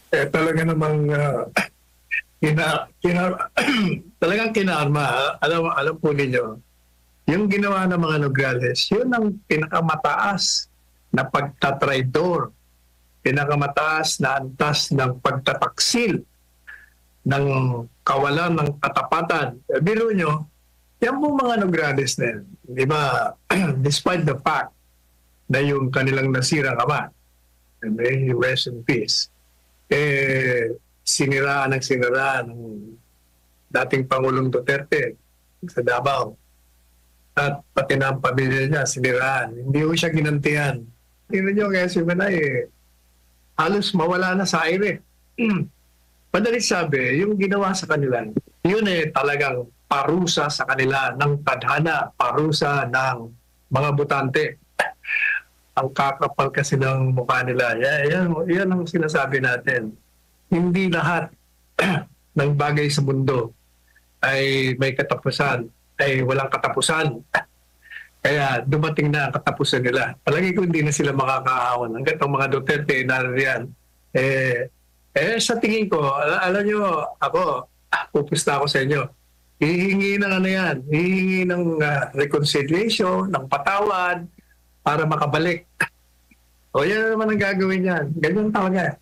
Talaga namang talagang kinarma. Alam po ninyo, yung ginawa ng mga Nograles, yun ang pinakamataas na pagtatraidor, pinakamataas na antas ng pagtataksil, ng kawalan ng katapatan. Biro nyo, yan po mga Nograles na yan. Di ba, despite the fact na yung kanilang nasirang ama, and may rest in peace, siniraan ng dating Pangulong Duterte sa Davao. At pati na ang pamilya niya, siniraan. Hindi ko siya ginantihan. Tingnan niyo kaya si Manay, halos mawala na sa aire. Madalit sabi, yung ginawa sa kanila, yun talagang parusa sa kanila ng tadhana, parusa ng mga butante. Ang kakapal kasi ng mukha nila. Yan ang sinasabi natin. Hindi lahat ng bagay sa mundo ay may katapusan, ay walang katapusan. Kaya dumating na ang katapusan nila. Palagi ko hindi na sila makakaawan. Hanggat ang mga Duterte naririyan. Sa tingin ko, alam nyo, ako, pupusta ako sa inyo. Hihingi ng ano yan, hihingi ng reconciliation, ng patawad, para makabalik. O yan naman ang gagawin yan. Ganyan talaga.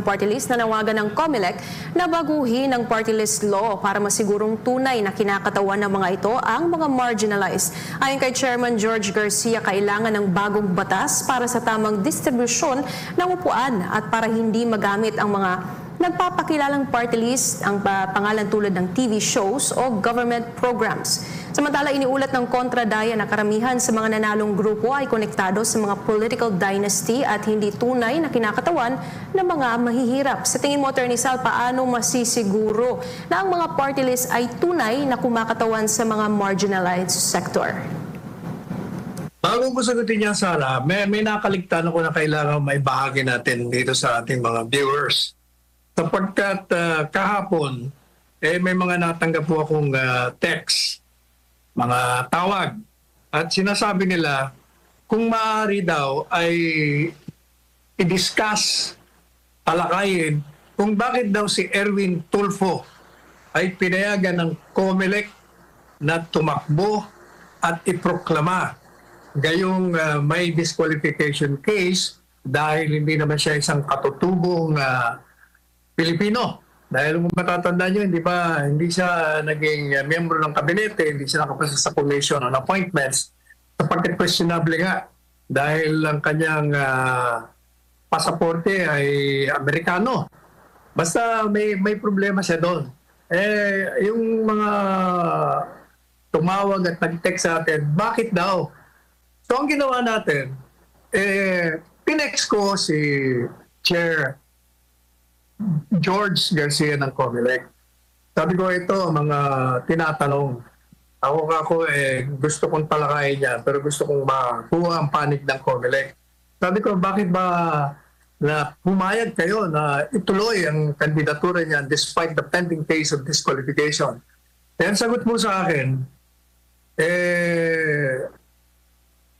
Party list na nawagan ng COMELEC na baguhin ang party list law para masigurong tunay na kinakatawan ng mga ito ang mga marginalized. Ayon kay Chairman George Garcia, kailangan ng bagong batas para sa tamang distribusyon ng upuan at para hindi magamit ang mga nagpapakilalang party list ang pangalan tulad ng TV shows o government programs. Samantala, iniulat ng kontradaya na karamihan sa mga nanalong grupo ay konektado sa mga political dynasty at hindi tunay na kinakatawan ng mga mahihirap. Sa tingin mo, Attorney Sal, paano masisiguro na ang mga party list ay tunay na kumakatawan sa mga marginalized sector? Bago ko sagutin niya, Sara, may nakaligtan ako na kailangan may bahagi natin dito sa ating mga viewers. Sapagkat kahapon, may mga natanggap po akong text, mga tawag. At sinasabi nila, kung maaari daw ay i-discuss, talakayin, kung bakit daw si Erwin Tulfo ay pinayagan ng COMELEC na tumakbo at iproklama gayong may disqualification case dahil hindi naman siya isang katutubong Pilipino. Dahil kung matatandaan nyo, hindi siya naging miyembro ng kabinete, hindi siya nakapasa sa commission on appointments, sapagkat questionable nga dahil ang kanyang pasaporte ay Amerikano. Basta may problema siya doon. Yung mga tumawag at nag-text sa atin, bakit daw? So ang ginawa natin, pinext ko si Chair George Garcia ng COMELEC. Sabi ko, ito mga tinatanong. Ako gusto kong talakayin niya, pero gusto kong makuha ang panig ng COMELEC. Sabi ko, bakit ba na pumayag kayo na ituloy ang kandidatura niya despite the pending case of disqualification? Kaya sagot mo sa akin,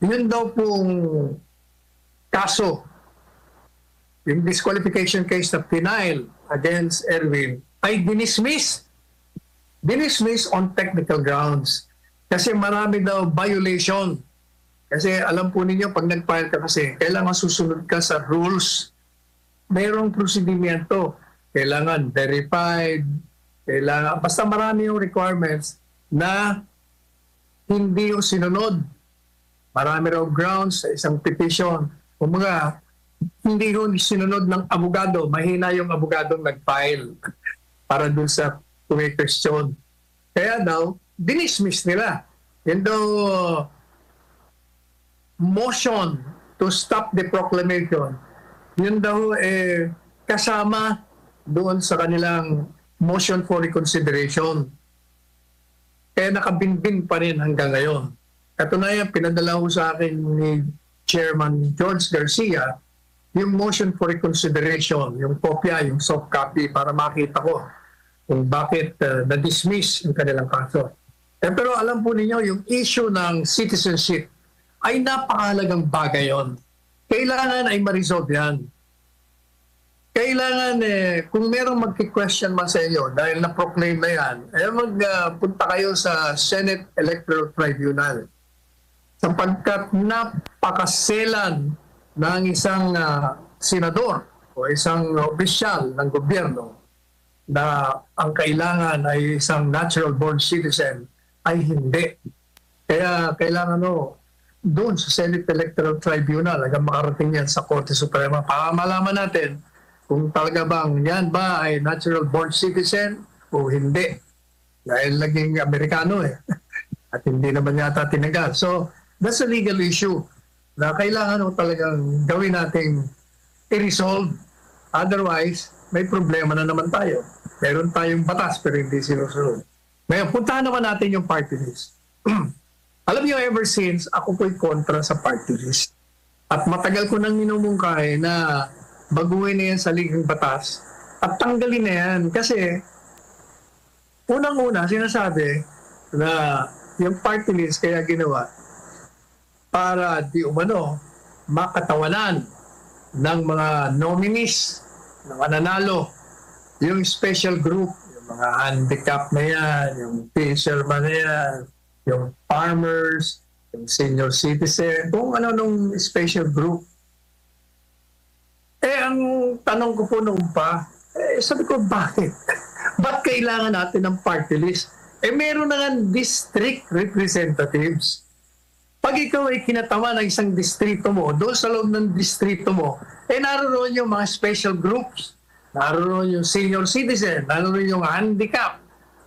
yun daw pong kaso, yung disqualification case na final against Erwin ay dinismiss. Dinismiss on technical grounds. Kasi marami daw violation. Kasi alam po ninyo, pag nag-file ka kasi, kailangan susunod ka sa rules. Mayroong prosedimento. Kailangan verified. Basta marami yung requirements na hindi yung sinunod. Marami raw grounds sa isang petition. Kumbaga, hindi ko sinunod ng abogado. Mahina yung abogadong nag-file para dun sa question. Kaya daw, dinismiss nila. Yun daw, motion to stop the proclamation. Yun daw, kasama doon sa kanilang motion for reconsideration. Kaya nakabinbin pa rin hanggang ngayon. Katunayan, pinadala ko sa akin ni Chairman George Garcia yung motion for reconsideration, yung kopya, yung soft copy para makita ko kung bakit na-dismiss yung kanilang kaso. Pero alam po ninyo, yung issue ng citizenship ay napakahalagang bagay yon. kailangan ay ma-resolve yan. Kailangan kung merong magki-question man sa inyo dahil na-proclaim na yan, magpunta kayo sa Senate Electoral Tribunal. Sapagkat napakaselan ng isang senador o isang opisyal ng gobyerno na ang kailangan ay isang natural-born citizen ay hindi. Kaya kailangan doon sa Senate Electoral Tribunal hanggang makarating yan sa Korte Suprema para malaman natin kung talaga bang yan ba ay natural-born citizen o hindi. Dahil naging Amerikano at hindi naman yata tinagal. So, that's a legal issue na kailangan talagang gawin nating i-resolve. Otherwise, may problema na naman tayo. Meron tayong batas pero hindi sinusunod. Ngayon, puntahan naman natin yung party list. Alam niyo, ever since, ako po'y kontra sa party list. At matagal ko nang minumungkahi na baguhin na yan sa ligang batas at tanggalin na yan. Kasi, unang-una, sinasabi na yung party list kaya ginawa para di umano makatawanan ng mga nominees na mananalo, yung special group, yung mga handicap na yan, yung fisherman na yan, yung farmers, yung senior citizen, kung ano nung special group. Ang tanong ko po noon pa, sabi ko, bakit? Ba't kailangan natin ng party list? Meron na nga district representatives. Pag ikaw ay kinatawa ng isang distrito mo, doon sa loob ng distrito mo, naroon yung mga special groups, naroon yung senior citizen, naroon yung handicap.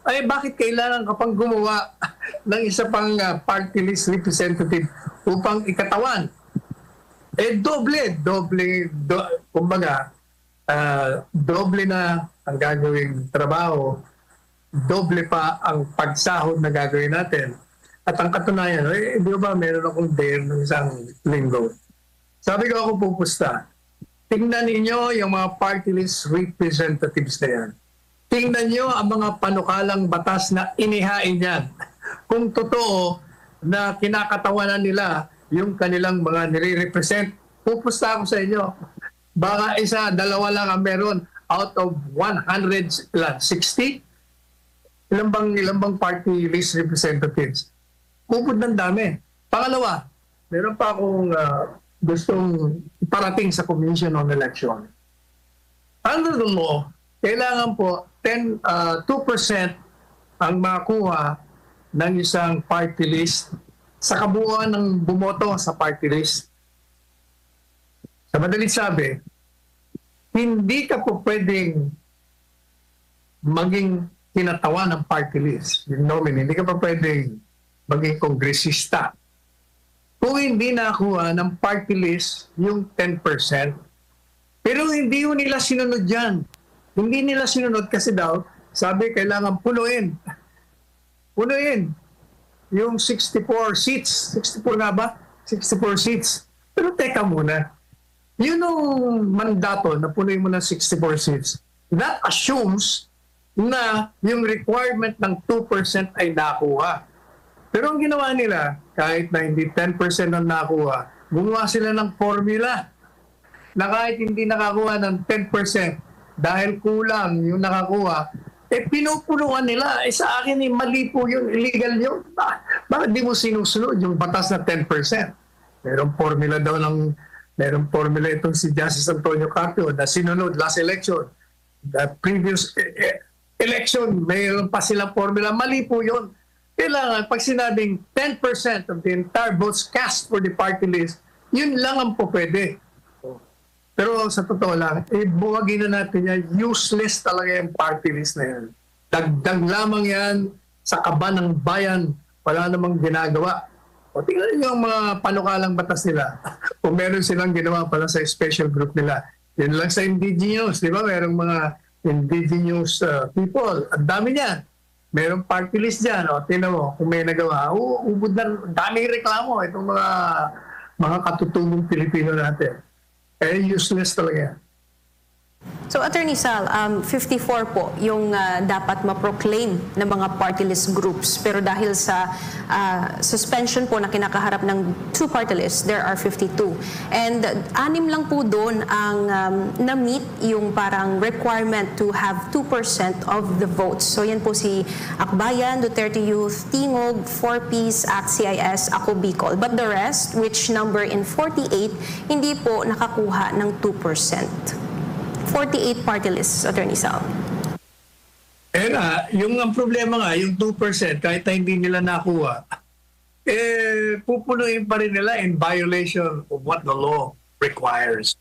Bakit kailangan ka pang gumawa ng isa pang party list representative upang ikatawan? Kumbaga, doble na ang gagawing trabaho, doble pa ang pagsahod na gagawin natin. At ang katunayan, di ba meron akong dare ng isang linggo. Sabi ko ako pupusta, tingnan ninyo yung mga party list representatives na yan. Tingnan nyo ang mga panukalang batas na inihain yan. Kung totoo na kinakatawanan nila yung kanilang mga nire-represent, pupusta ako sa inyo. Baka isa, dalawa lang ang meron out of 160? Ilang bang party list representatives? Pupud ng dami. Pangalawa, meron pa akong gustong iparating sa Commission on Election. Under the law, kailangan po 2% ang makuha ng isang party list sa kabuuan ng bumoto sa party list. Sa madalit sabi, hindi ka po pwedeng maging kinatawan ng party list, yung nominee. Hindi ka pa pwedeng maging kongresista kung hindi nakuha ng party list yung 10%. Pero hindi yun nila sinunod yan. Hindi nila sinunod kasi daw, sabi kailangan punuin. Punuin yung 64 seats. 64 nga ba? 64 seats. Pero teka muna. Yun yung mandato na punuin mo ng 64 seats. That assumes na yung requirement ng 2% ay nakuha. Pero ang ginawa nila, kahit na hindi 10% ang nakuha, gumawa sila ng formula na kahit hindi nakakuha ng 10% dahil kulang yung nakakuha, pinupunuan nila. Sa akin, mali po yun, illegal yun. Bakit di mo sinusunod yung batas na 10%? Merong formula daw merong formula itong si Justice Antonio Carpio na sinunod last election. The previous election, mayroon pa silang formula. Mali po yun. Kailangan, pag sinabing 10% of the entire votes cast for the party list, yun lang ang po pwede. Pero sa totoo lang, buwagin na natin yan. Useless talaga yung party list na yan. Dagdag lamang yan sa kaba ng bayan. Wala namang ginagawa. O tingnan nyo ang mga panukalang batas nila. Kung meron silang ginawa pala sa special group nila. Yun lang sa indigenous. Di ba? Merong mga indigenous people. Ang dami niyan. Merong party list dyan. O, tingnan mo, kung may nagawa. Ubod na, daming reklamo. Itong mga katutubong Pilipino natin. Useless talaga yan. So Attorney Sal, 54 po yung dapat ma-proclaim ng mga party list groups. Pero dahil sa suspension po na kinakaharap ng 2 party lists, there are 52. And 6 lang po doon ang na-meet yung parang requirement to have 2% of the votes. So yan po si Akbayan, Duterte Youth, Tingog, 4Ps, ACT CIS, Ako Bicol. But the rest, which number in 48, hindi po nakakuha ng 2%. 48 party lists, Attorney Sal. Yung ang problema nga, yung 2%, kahit na hindi nila nakuha, pupunuin pa rin nila in violation of what the law requires.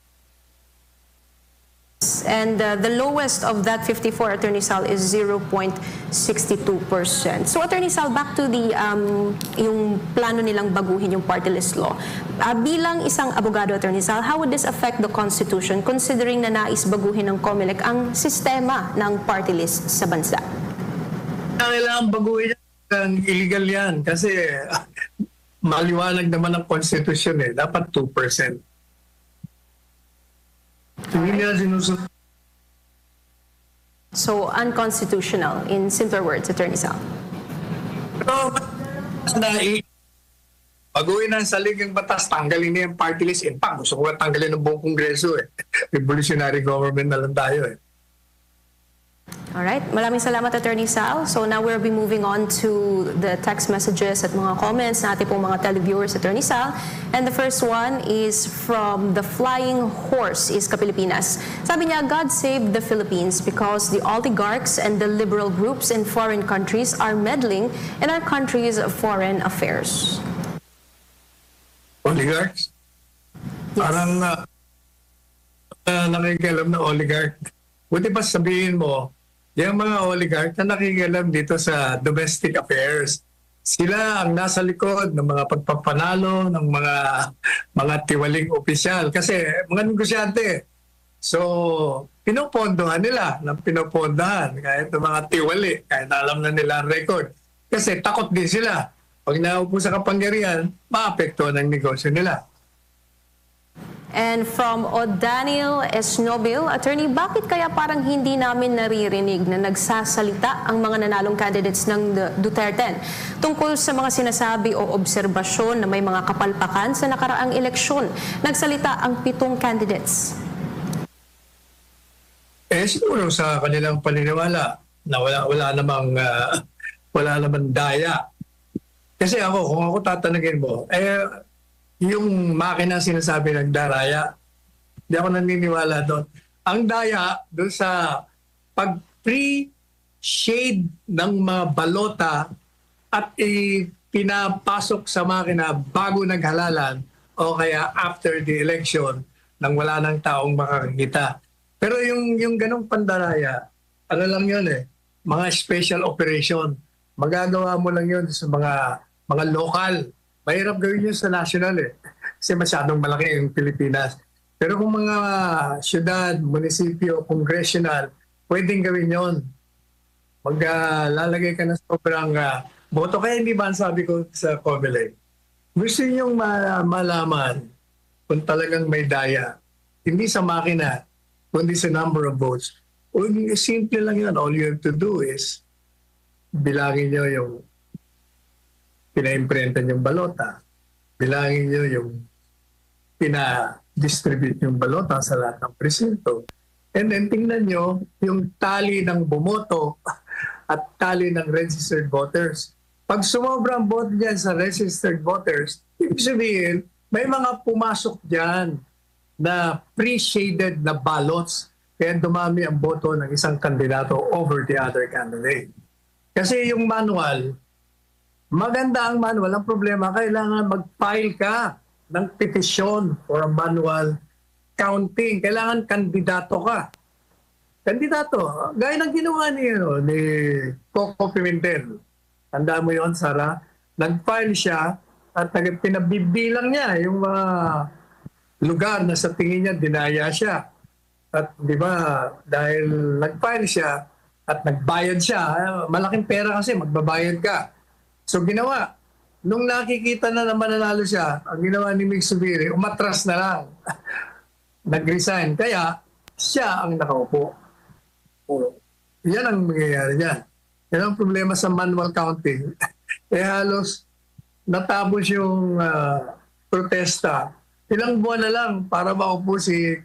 And the lowest of that 54, Attorney Sal, is 0.62%. So Attorney Sal, back to the yung plano nilang baguhin yung party list law. Bilang isang abogado, Attorney Sal, how would this affect the Constitution considering na nais baguhin ng COMELEC ang sistema ng party list sa bansa? Kailangan baguhin yan. Illegal yan kasi maliwanag naman ang Constitution eh. Dapat 2%. Hindi nila sinusunod. So, unconstitutional, in simpler words, Attorney Sal. Pero, baguhin ang saligang batas, tanggalin niya yung party list. In fact, gusto ko tanggalin ng buong Kongreso eh. Revolutionary government na lang tayo eh. Alright, maraming salamat Attorney Sal. So now we'll be moving on to the text messages at mga comments natin pong mga televiewers, Attorney Sal. And the first one is from the Flying Horse is Kapilipinas. Sabi niya, God save the Philippines because the oligarchs and the liberal groups in foreign countries are meddling in our country's foreign affairs. Oligarchs? Yes. Parang nakikialam na oligarch. Buti pa sabihin mo, yung mga oligarch na nakikialam dito sa domestic affairs, sila ang nasa likod ng mga pagpapanalo ng mga tiwaling opisyal. Kasi mga negosyante. So, pinopondohan nila ng pinopondahan kahit ng mga tiwali, kahit alam na nila ang record. Kasi takot din sila. Pag naupo sa kapangyarihan, maapektuhan ang negosyo nila. And from O'Daniel Esnobil, Attorney, bakit kaya parang hindi namin naririnig na nagsasalita ang mga nanalong candidates ng Duterte tungkol sa mga sinasabi o obserbasyon na may mga kapalpakan sa nakaraang eleksyon? Nagsalita ang 7 candidates. Siguro sa kanilang paniniwala na wala namang daya. Kasi kung ako tatanungin mo, yung makina sinasabi ng daraya, hindi ako naniniwala doon. Ang daya doon sa pag-pre-shade ng mga balota at pinapasok sa makina bago naghalalan o kaya after the election nang wala ng taong makakakita. Pero yung ganong pandaraya, ano lang yun mga special operation. Magagawa mo lang yun sa mga lokal. Mahirap gawin yun sa national kasi masyadong malaki yung Pilipinas. Pero kung mga syudad, munisipyo, congressional, pwedeng gawin yun. Maglalagay ka ng sobrang boto. Kaya hindi ba sabi ko sa COMELEC, gusto niyong malaman kung talagang may daya, hindi sa makina, kundi sa number of votes. Simple lang yun. All you have to do is bilangin niyo yung pina-imprenta yung balota. Bilangin nyo yung pina-distribute yung balota sa lahat ng presinto. And then tingnan nyo yung tali ng bumoto at tali ng registered voters. Pag sumobra ang boto dyan sa registered voters, ibig sabihin, may mga pumasok dyan na pre-shaded na ballots. Kaya dumami ang boto ng isang kandidato over the other candidate. Kasi yung manual, maganda ang manual. Ang problema, kailangan mag-file ka ng petisyon for a manual counting. Kailangan kandidato ka. Kandidato. Gaya ng ginawa ni Coco Pimentel. Tanda mo yon, Sara? Nag-file siya at pinabibilang niya yung mga lugar na sa tingin niya dinaya siya. At di ba, dahil nag-file siya at nagbayad siya, malaking pera kasi, magbabayad ka. So ginawa, nung nakikita na mananalo siya, ang ginawa ni Mig Subiri, umatras na lang. Nag-resign. Kaya, siya ang nakaupo. O, yan ang mangyayari niya. Yan ang problema sa manual counting. Halos natapos yung protesta. Ilang buwan na lang para maupo si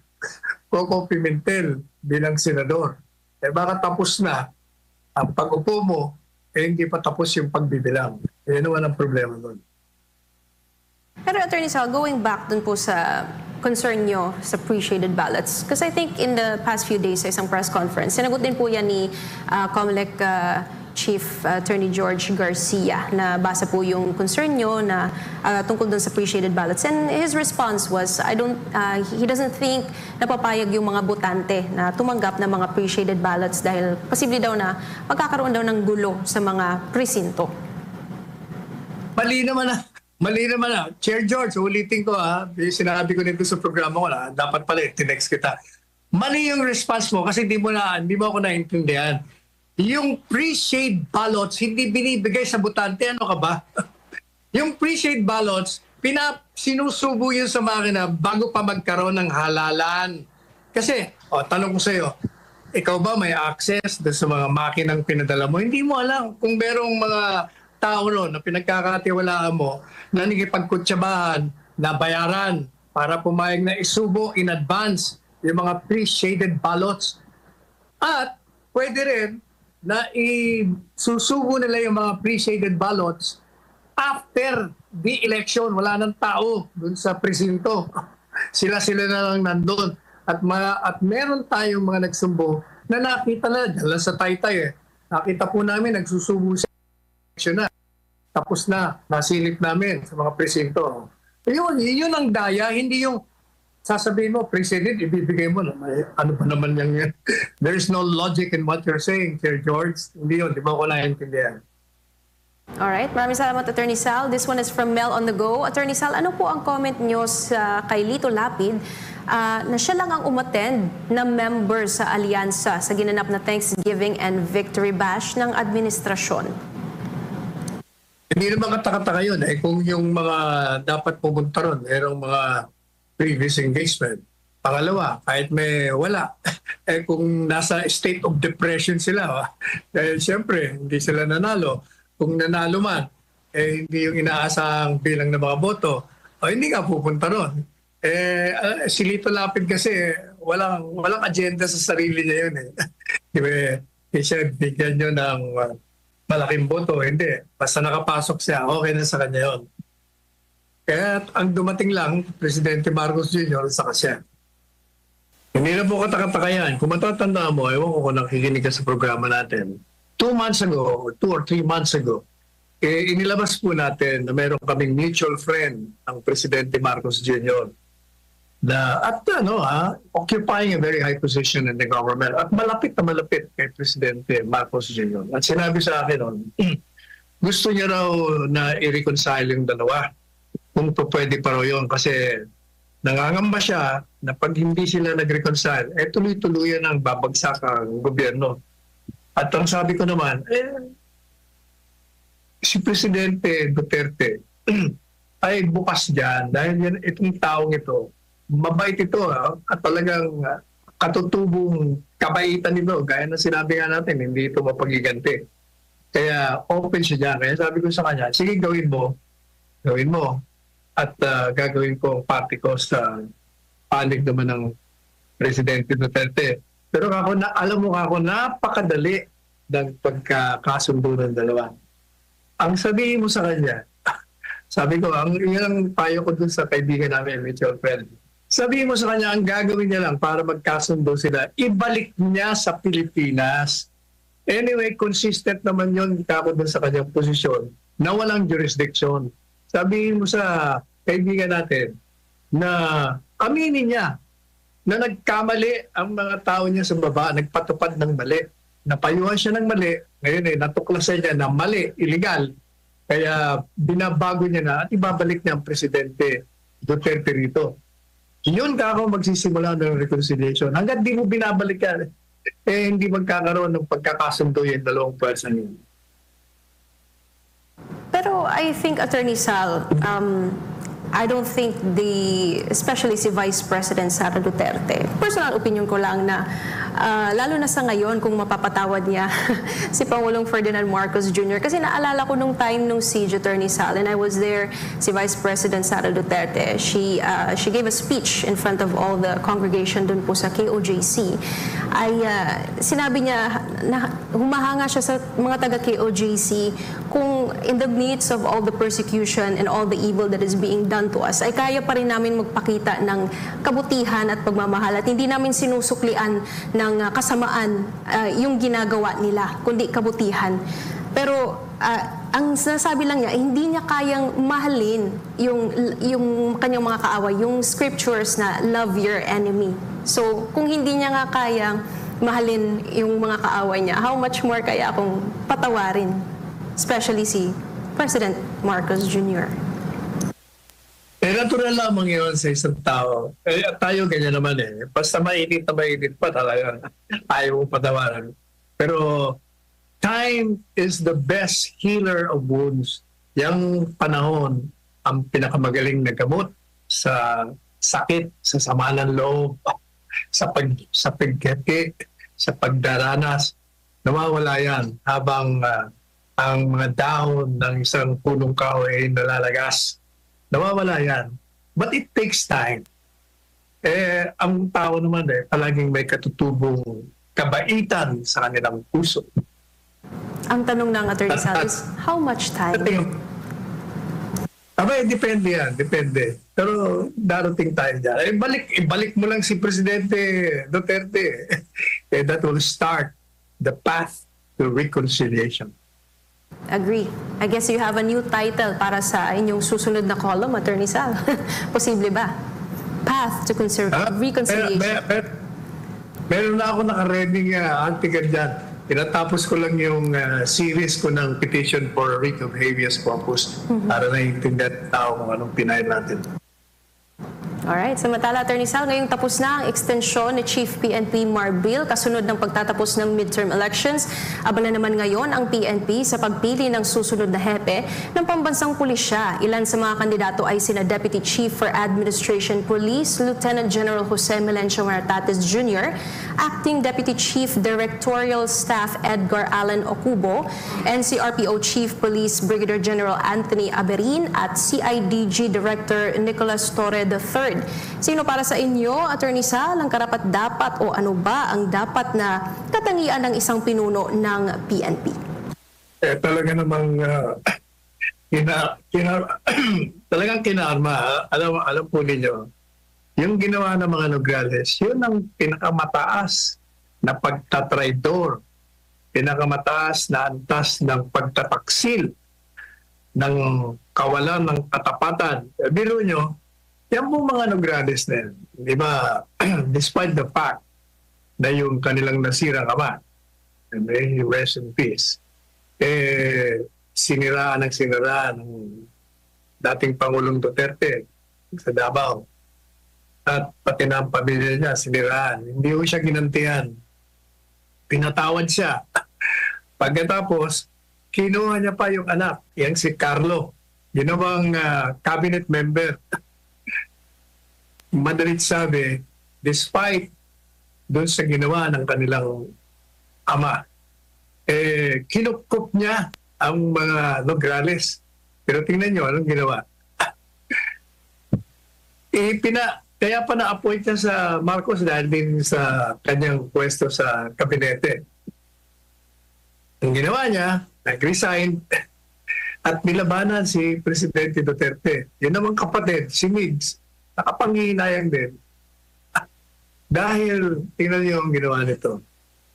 Coco Pimentel bilang senador. Baka tapos na ang pag-upo mo, hindi pa tapos yung pagbibilang. Yan naman ang problema doon. Pero Attorney Sal, going back dun po sa concern nyo sa pre-shaded ballots, because I think in the past few days sa isang press conference, sinagot din po yan ni COMELEC Chief Attorney George Garcia na basa po yung concern nyo na tungkol dun sa pre-shaded ballots. And his response was, he doesn't think napapayag yung mga botante na tumanggap ng mga pre-shaded ballots dahil posible daw na magkakaroon daw ng gulo sa mga presinto. Mali naman na. Chair George, ulitin ko sinabi ko nito sa programa ko na dapat pala tinext kita. Mali yung response mo kasi di mo ako naintindihan. Yung pre-shade ballots, hindi binibigay sa botante. Ano ka ba? Yung pre-shade ballots, sinusubo yun sa makina bago pa magkaroon ng halalan. Kasi, tanong ko sa iyo, ikaw ba may access sa mga makinang pinadala mo? Hindi mo alam kung merong mga tao na pinagkakatiwalaan mo na nagipagkutsabahan, na bayaran para pumayag na isubo in advance yung mga pre-shaded ballots. At pwede rin na isusubo nila yung mga pre-shaded ballots after the election. Wala nang tao dun sa presinto. Sila na lang nandun. At meron tayong mga nagsumbo na nakita na dala sa Taytay. Nakita po namin nagsusubo sa election na. Tapos na, nasilip namin sa mga presinto. Yun ang daya, hindi yung sasabihin mo, president, ibibigay mo. Ano ba naman yan? There's no logic in what you're saying, Sir George. Hindi yun, di ba ko naiintindihan? Alright, maraming salamat, Attorney Sal. This one is from Mel on the Go. Attorney Sal, ano po ang comment nyo kay Lito Lapid na siya lang ang umattend na member sa alyansa sa ginanap na Thanksgiving and Victory Bash ng administrasyon? Hindi naman katakataka yun. Kung yung mga dapat pumunta ron, merong mga previous engagement. Pangalawa, kahit may wala, kung nasa state of depression sila, dahil siyempre, hindi sila nanalo. Kung nanalo man, hindi yung inaasang bilang ng mga boto, hindi ka pupunta ron. Si Lito Lapid kasi, walang agenda sa sarili niya yun. Siya bigyan nyo ng malaking boto, hindi. Basta nakapasok siya, okay na sa kanya yun. Kaya ang dumating lang, Presidente Marcos Jr. sa siya. Hindi na po katakataka yan. Kung matatanda mo, ewan ko kung nakikinig ka sa programa natin, 2 months ago, or 2 or 3 months ago, inilabas po natin na meron kaming mutual friend, ang Presidente Marcos Jr. Occupying a very high position in the government at malapit na malapit kay Presidente Marcos Jr. At sinabi sa akin gusto niya raw na i-reconcile yung dalawa kung pwede pa raw yun kasi nangangamba siya na pag hindi sila nag-reconcile, tuloy-tuluyan ang babagsak ang gobyerno. At ang sabi ko naman, si Presidente Duterte ay bukas dyan dahil itong taong ito, mabait ito at talagang katutubong kabaitan nito. Gaya na sinabi nga natin, hindi ito mapagiganti. Kaya open siya dyan. Kaya sabi ko sa kanya, sige gawin mo. At gagawin ko ang party ko sa panig naman ng Presidente Duterte. Pero alam mo ako, napakadali ng pagkakasundo ng dalawa. Ang sabihin mo sa kanya, sabi ko, yung payo ko dun sa kaibigan namin, mutual friend, sabihin mo sa kanya, ang gagawin niya lang para magkasundo sila, ibalik niya sa Pilipinas. Anyway, consistent naman yun ako dun sa kanyang posisyon na walang jurisdiction. Sabihin mo sa kaibigan natin na aminin niya na nagkamali ang mga tao niya sa baba, nagpatupad ng mali. Napayuhan siya ng mali, ngayon natuklasan niya na mali, illegal. Kaya binabago niya na at ibabalik niya ang Presidente Duterte rito. Yun ako magsisimula ng reconciliation. Hanggat di mo binabalik yan, hindi magkakaroon ng pagkakasundo yung dalawang pwersa niyo. Pero I think, Attorney Sal, I don't think especially si Vice President Sara Duterte, personal opinion ko lang na lalo na sa ngayon kung mapapatawad niya si Pangulong Ferdinand Marcos Jr. Kasi naalala ko nung time nung siege, Attorney Sal, and I was there, si Vice President Sara Duterte, she gave a speech in front of all the congregation dun po sa KOJC. Sinabi niya na humahanga siya sa mga taga KOJC kung in the midst of all the persecution and all the evil that is being done to us, ay kaya pa rin namin magpakita ng kabutihan at pagmamahal at hindi namin sinusuklian ng kasamaan yung ginagawa nila, kundi kabutihan. Pero ang sinasabi lang niya, hindi niya kayang mahalin yung kanyang mga kaaway, yung scriptures na love your enemy. So kung hindi niya nga kayang mahalin yung mga kaaway niya, how much more kaya akong patawarin, especially si President Marcos Jr. Natural lamang yun sa isang tao. Tayo ganyan naman eh. Basta mainit na mainit pa talaga. Ayaw mo patawaran. Pero time is the best healer of wounds. Yang panahon ang pinakamagaling na gamot sa sakit, sa sama ng loob, sa pagkati, sa pagdaranas. Nawawala yan habang ang mga dahon ng isang punong kahoy ay nalalagas. Nawawala yan. But it takes time. Ang tao naman palaging may katutubong kabaitan sa kanilang puso. Ang tanong ng Attorney Sal is, how much time? Depende yan. Depende. Pero darating tayo dyan. Ibalik mo lang si Presidente Duterte. That will start the path to reconciliation. Agree. I guess you have a new title para sa inyong susunod na column, Attorney Sal. Posible ba? Path to reconciliation. Meron na ako naka-ready article dyan. Tinatapos ko lang yung series ko ng petition for writ of habeas corpus para naiintindihan tao kung anong pinayin natin. Alright, samantala Attorney Sal, ngayong tapos na ang ekstensyon ni Chief PNP Marbil kasunod ng pagtatapos ng midterm elections. Abala naman ngayon ang PNP sa pagpili ng susunod na hepe ng pambansang pulisya. Ilan sa mga kandidato ay sina Deputy Chief for Administration Police, Lieutenant General Jose Melencio Martates Jr., Acting Deputy Chief Directorial Staff Edgar Allen Ocubo, NCRPO Chief Police Brigadier General Anthony Aberin at CIDG Director Nicolas Torre III. Sino para sa inyo, Attorney Sal, ang karapat-dapat o ano ba ang dapat na katangian ng isang pinuno ng PNP? Talaga namang talagang kinaarma. Alam po ninyo, yung ginawa ng mga Nograles, yun ang pinakamataas na pagtatraidor, pinakamataas na antas ng pagtataksil, ng kawalan ng katapatan. Biro nyo, yan po mga Nograles na yan. Di ba, despite the fact na yung kanilang nasirang ama, may rest in peace, siniraan ng dating Pangulong Duterte sa Davao. At pati na ang pamilya niya, siniraan. Hindi ko siya ginantihan. Pinatawad siya. Pagkatapos, kinuha niya pa yung anak, yang si Carlo, ginawang cabinet member. Madalit sabi, despite doon sa ginawa ng kanilang ama, kinupkup niya ang mga Nograles. Pero tingnan niyo, anong ginawa? Kaya pa na-appoint niya sa Marcos dahil din sa kanyang pwesto sa kabinete. Ang ginawa niya, nag-resign at nilabanan si Presidente Duterte. Yun naman kapatid, si Migs, nakapanghihinayang din. Dahil, tingnan niyo ang ginawa nito.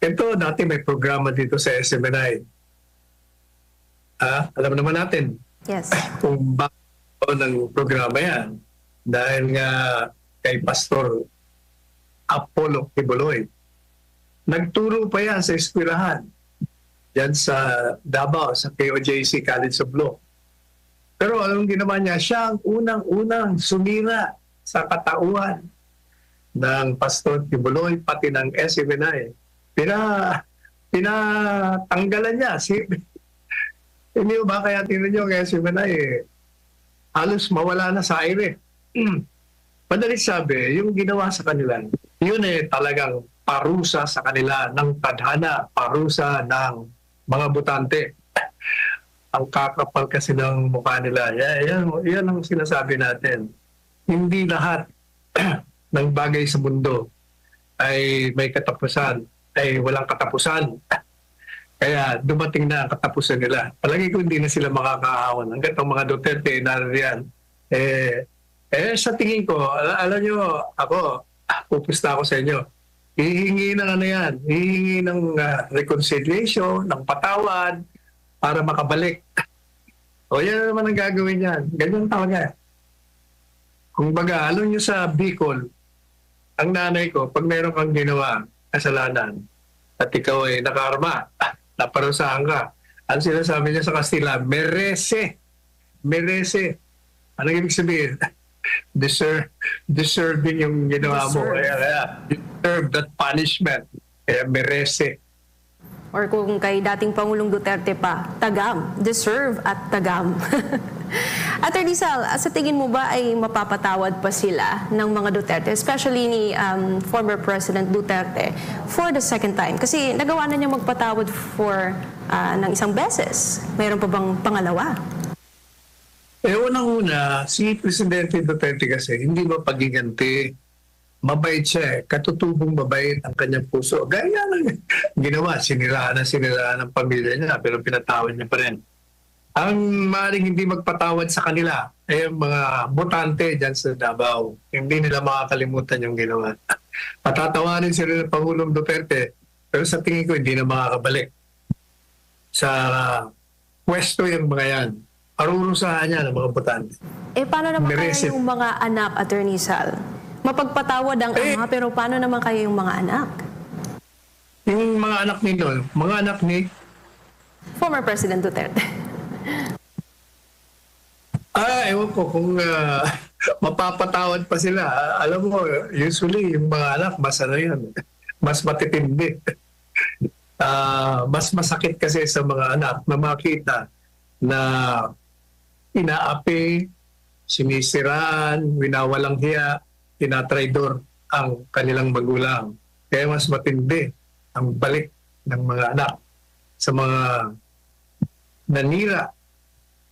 Ito, dati may programa dito sa SMNI. Alam naman natin. Yes. Kung bakit ng programa yan. Dahil nga kay Pastor Apollo Kibuloy. Nagturo pa yan sa eskwelahan. Yan sa Davao, sa KOJC College of Law. Pero anong ginawa niya? Siya ang unang-unang sumira sa katauhan ng Pastor Kibuloy, pati ng SMNI. Pinatanggalan niya. Hindi ba kaya tingnan niyo kay SMNI halos mawala na sa aire. Madalit sabi, yung ginawa sa kanila, yun talagang parusa sa kanila ng tadhana, parusa ng mga botante. Ang kakapal kasi ng mukha nila. Yan ang sinasabi natin. Hindi lahat ng bagay sa mundo ay may katapusan, ay walang katapusan. Kaya dumating na ang katapusan nila. Palagi ko hindi na sila makakahawan. Hanggat ang mga Duterte naririyan, sa tingin ko, alam nyo, ako, pupusta ako sa inyo. Hihingi ng yan, hihingi ng reconciliation, ng patawad, para makabalik. O yan naman ang gagawin yan. Ganyan talaga. Kung baga, alam nyo sa Bicol, ang nanay ko, pag meron kang ginawa, kasalanan, at ikaw ay nakaarma, naparusahan ka, ang sinasabi niya sa Kastila, merece. Merece. Anong ibig sabihin? Deserving yung ginawa mo. Kaya deserve that punishment. Kaya merece. Or kung kay dating Pangulong Duterte pa, tagam, deserve at tagam. Attorney Sal, sa tingin mo ba ay mapapatawad pa sila ng mga Duterte, especially ni former President Duterte, for the second time? Kasi nagawa na niya magpatawad for ng isang beses. Mayroon pa bang pangalawa? Unang-una, si Presidente Duterte kasi hindi mapagiganti. Mabait siya katutubong mabait ang kanyang puso. Gaya lang ginawa, siniraan ng pamilya niya, pero pinatawad niya pa rin. Ang maaaring hindi magpatawad sa kanila ay mga botante dyan sa Davao. Hindi nila makakalimutan yung ginawa. Patatawanin sila ng Pangulong Duterte, pero sa tingin ko hindi na makakabalik. Sa pwesto yung mga yan, parurusahan niya ng mga botante. Paano naman kaya yung mga anak, Attorney Sal? Mapagpatawad ang ama, pero paano naman kayo yung mga anak? Yung mga anak mga anak ni former President Duterte. Ewan ko kung mapapatawad pa sila. Alam mo, usually yung mga anak, mas matitindi. Mas masakit kasi sa mga anak na makita na inaapi, sinisiraan, winawalang hiya, tinatraidor ang kanilang magulang. Kaya mas matindi ang balik ng mga anak sa mga nanira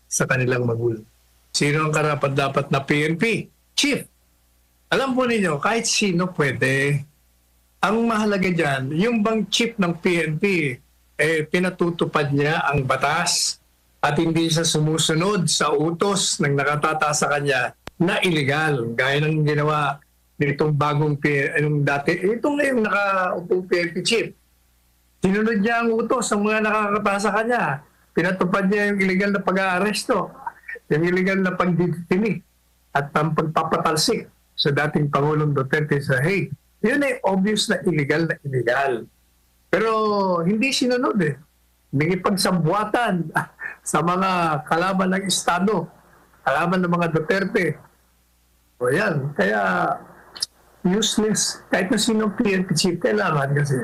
sa kanilang magulang. Sino ang karapat-dapat na PNP? Chief. Alam po ninyo, kahit sino pwede. Ang mahalaga dyan, yung bang chief ng PNP, pinatutupad niya ang batas at hindi siya sumusunod sa utos ng nakatata sa kanya na illegal, gaya ng ginawa nitong bagong itong na yung nakaupong PNP chief. Sinunod niya ang utos ng mga nakakata sa kanya. Pinatupad niya yung illegal na pag-aaresto, yung illegal na pagditini at ang pagpapatalsik sa dating Pangulong Duterte sa Hague. Yun ay obvious na illegal. Pero hindi sinunod Nangipagsabuatan sa mga kalaban ng Estado, kalaban ng mga Duterte. O yan, kaya useless. Kahit na sinong PNP chief, kailangan kasi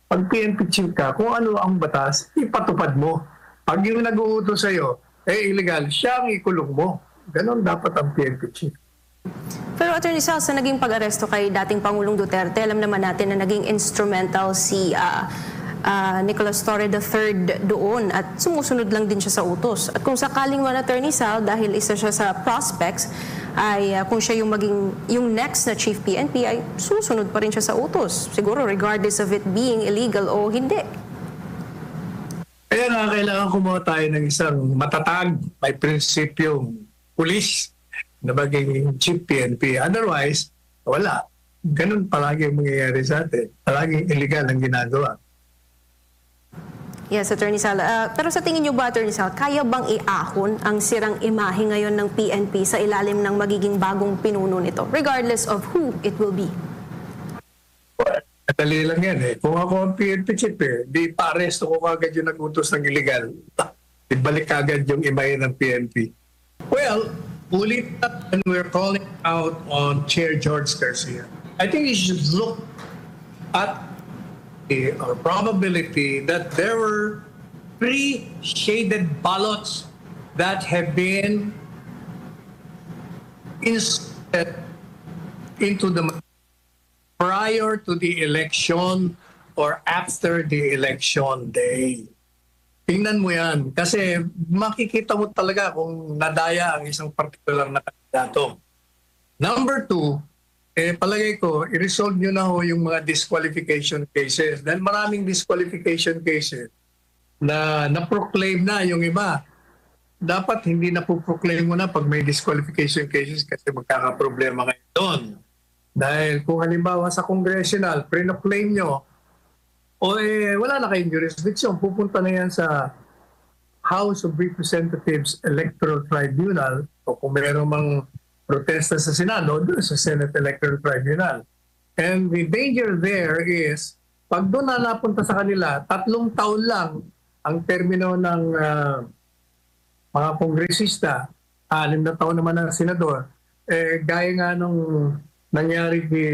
pag PNP chief ka, kung ano ang batas, ipatupad mo. Pag yung nag-uutos sa'yo, illegal, siya ang ikulong mo. Ganon dapat ang PNP chief. Pero Attorney Sal, sa naging pag-aresto kay dating Pangulong Duterte, alam naman natin na naging instrumental si Nicolas Torre III doon at sumusunod lang din siya sa utos. At kung sakaling man, Attorney Sal, dahil isa siya sa prospects, ay kung siya yung next na Chief PNP, ay susunod pa rin siya sa utos. Siguro regardless of it being illegal o hindi. Kaya nga kailangan kumuha tayo ng isang matatag, may prinsipyong pulis na maging Chief PNP. Otherwise, wala. Ganun palagi ang mangyayari sa atin. Palaging illegal ang ginagawa. Yes, Attorney Sal. Pero sa tingin niyo ba, Attorney Sal, kaya bang iahon ang sirang imahe ngayon ng PNP sa ilalim ng magiging bagong pinuno nito, regardless of who it will be? Madali lang yan Kung ako ang PNP chief di pa-aresto ko kagad yung nag-utos ng illegal. Ibalik kagad yung imahe ng PNP. Well, ulit and we're calling out on Chair George Garcia. I think you should look at the probability that there were 3 shaded ballots that have been instead into the prior to the election or after the election day. Tingnan mo yan. Kasi makikita mo talaga kung nadaya ang isang particular na kandidato. Number two, palagay ko, i-resolve nyo na ho yung mga disqualification cases. Dahil maraming disqualification cases na na-proclaim na yung iba. Dapat hindi na po-proclaim mo na pag may disqualification cases kasi magkakaproblema kayo doon. Dahil kung halimbawa sa congressional, pre-proclaim nyo, wala na kayong jurisdiction. Pupunta na yan sa House of Representatives Electoral Tribunal o kung mayroon mang protesta sa Senado, doon sa Senate Electoral Tribunal. And the danger there is, pag doon na napunta sa kanila, 3 taon lang ang termino ng mga kongresista, 6 na taon naman ng senador, gaya nga nung nangyari kay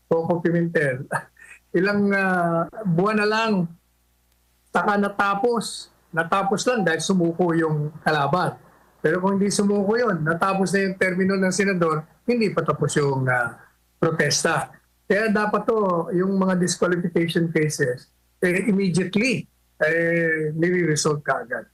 Coco Pimentel, ilang buwan na lang saka natapos lang dahil sumuko yung kalaban. Pero kung hindi sumuko yun, natapos na yung termino ng senador, hindi pa tapos yung protesta. Kaya dapat to, yung mga disqualification cases, immediately, nire-resolve ka agad.